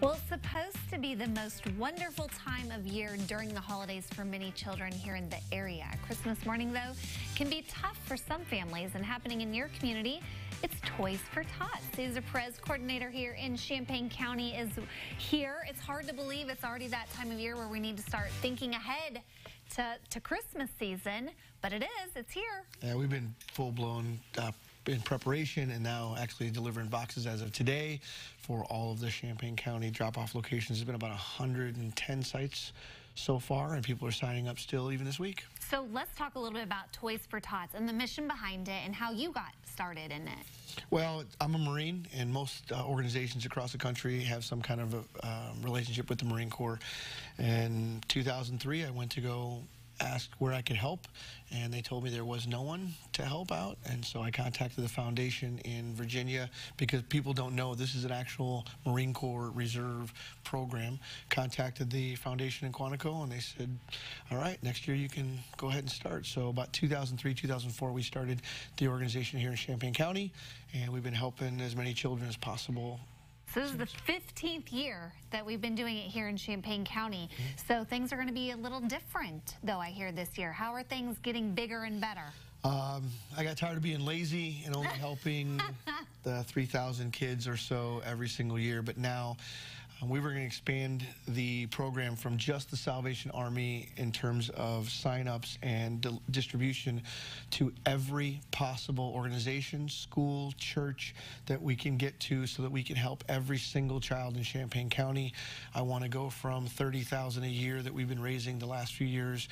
Well, it's supposed to be the most wonderful time of year during the holidays for many children here in the area. Christmas morning, though, can be tough for some families, and happening in your community, it's Toys for Tots. Cesar Perez, coordinator here in Champaign County, is here. It's hard to believe it's already that time of year where we need to start thinking ahead to Christmas season, but it is. It's here. Yeah, we've been full-blown in preparation and now actually delivering boxes as of today for all of the Champaign County drop-off locations. There's been about 110 sites so far, and people are signing up still even this week. So let's talk a little bit about Toys for Tots and the mission behind it and how you got started in it. Well, I'm a Marine, and most organizations across the country have some kind of a relationship with the Marine Corps. In 2003, I went to go ask where I could help, and they told me there was no one to help out, and so I contacted the foundation in Virginia, because people don't know this is an actual Marine Corps Reserve program. Contacted the foundation in Quantico, and they said, all right, next year you can go ahead and start. So about 2003, 2004, we started the organization here in Champaign County, and we've been helping as many children as possible. So this is the 15th year that we've been doing it here in Champaign County. So things are going to be a little different, though, I hear, this year. How are things getting bigger and better? I got tired of being lazy and only helping the 3,000 kids or so every single year. But now we were going to expand the program from just the Salvation Army in terms of sign-ups and distribution to every possible organization, school, church that we can get to, so that we can help every single child in Champaign County. I want to go from $30,000 a year that we've been raising the last few years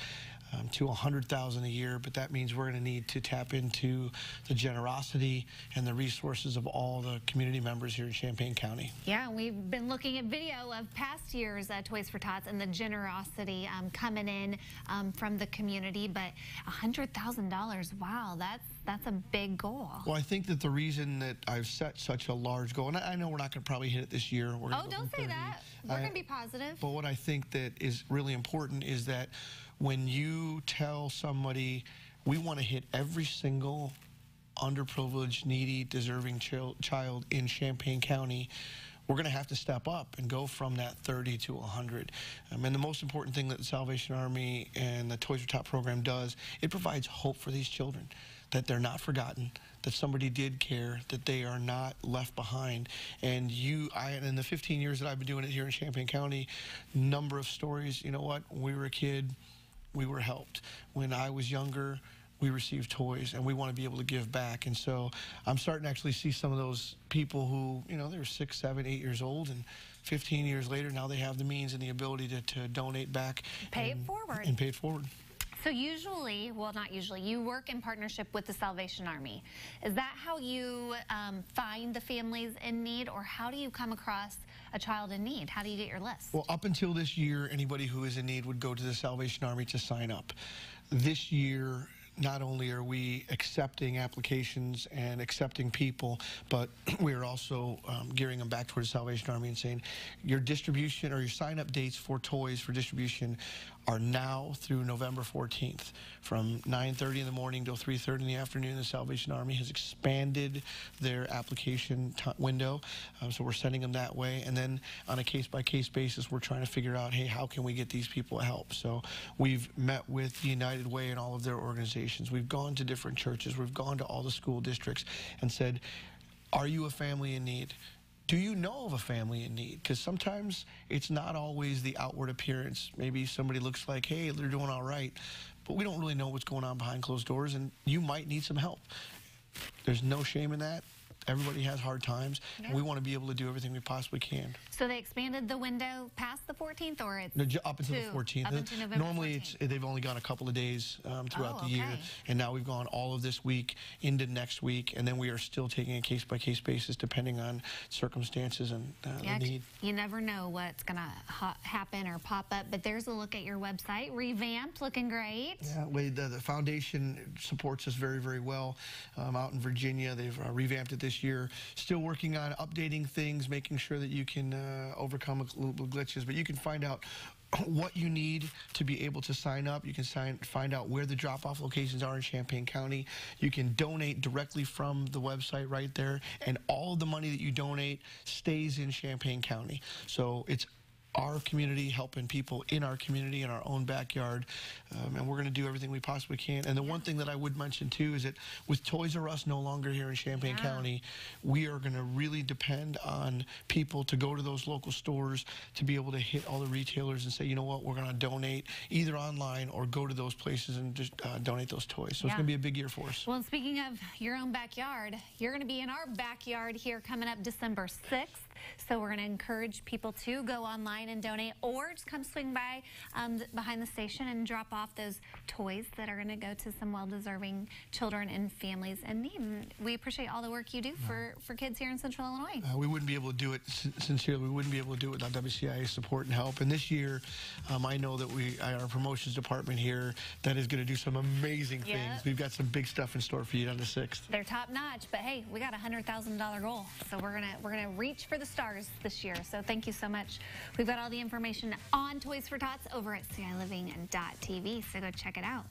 to $100,000 a year, but that means we're going to need to tap into the generosity and the resources of all the community members here in Champaign County. Yeah, we've been looking at video of past years' Toys for Tots and the generosity coming in from the community, but $100,000, wow, that's a big goal. Well, I think that the reason that I've set such a large goal, and I know we're not going to probably hit it this year. Oh, don't say that. We're going to be positive. But what I think that is really important is that when you tell somebody, we want to hit every single underprivileged, needy, deserving child in Champaign County, we're going to have to step up and go from that 30 to 100. And the most important thing that the Salvation Army and the Toys for Tots program does, it provides hope for these children, that they're not forgotten, that somebody did care, that they are not left behind. And in the 15 years that I've been doing it here in Champaign County, number of stories, you know what, when we were a kid, we were helped. When I was younger, we received toys, and we want to be able to give back. And so I'm starting to actually see some of those people who, you know, they were 6, 7, 8 years old, and 15 years later, now they have the means and the ability to donate back. Pay it forward. And pay it forward. So usually, well, not usually, you work in partnership with the Salvation Army. Is that how you find the families in need, or how do you come across a child in need? How do you get your list? Well, up until this year, anybody who is in need would go to the Salvation Army to sign up. This year, not only are we accepting applications and accepting people, but we are also gearing them back towards the Salvation Army and saying your distribution or your sign-up dates for toys for distribution are now through November 14th. From 9:30 in the morning till 3:30 in the afternoon, the Salvation Army has expanded their application window, so we're sending them that way. And then on a case-by-case basis, we're trying to figure out, hey, how can we get these people help? So we've met with the United Way and all of their organizations. We've gone to different churches. We've gone to all the school districts and said, are you a family in need? Do you know of a family in need? Because sometimes it's not always the outward appearance. Maybe somebody looks like, hey, they're doing all right, but we don't really know what's going on behind closed doors, and you might need some help. There's no shame in that. Everybody has hard times, and we want to be able to do everything we possibly can. So they expanded the window past the 14th, or it's no, up until the 14th. Up until November Normally, 14th. They've only gone a couple of days throughout the year, and now we've gone all of this week into next week, and then we are still taking a case-by-case basis depending on circumstances and the need. You never know what's going to happen or pop up, but there's a look at your website, revamped, looking great. Yeah, the foundation supports us very, very well out in Virginia. They've revamped it this this year. Still working on updating things, making sure that you can overcome little glitches, but you can find out what you need to be able to sign up. You can find out where the drop-off locations are in Champaign County. You can donate directly from the website right there, and all of the money that you donate stays in Champaign County. So it's our community helping people in our community, in our own backyard, and we're going to do everything we possibly can. And the one thing that I would mention too is that with Toys R Us no longer here in Champaign County, we are going to really depend on people to go to those local stores to be able to hit all the retailers and say, you know what, we're going to donate either online or go to those places and just donate those toys. So it's going to be a big year for us. Well, and speaking of your own backyard, you're going to be in our backyard here coming up December 6th. So we're going to encourage people to go online and donate, or just come swing by behind the station and drop off those toys that are going to go to some well-deserving children and families in need. And we appreciate all the work you do for kids here in Central Illinois. We wouldn't be able to do it, sincerely, we wouldn't be able to do it without WCIA support and help. And this year, I know that our promotions department here, that is going to do some amazing things. We've got some big stuff in store for you on the 6th. They're top notch, but hey, we got a $100,000 goal, so we're gonna reach for the stars this year. So thank you so much. We've got all the information on Toys for Tots over at CILiving.tv, so go check it out.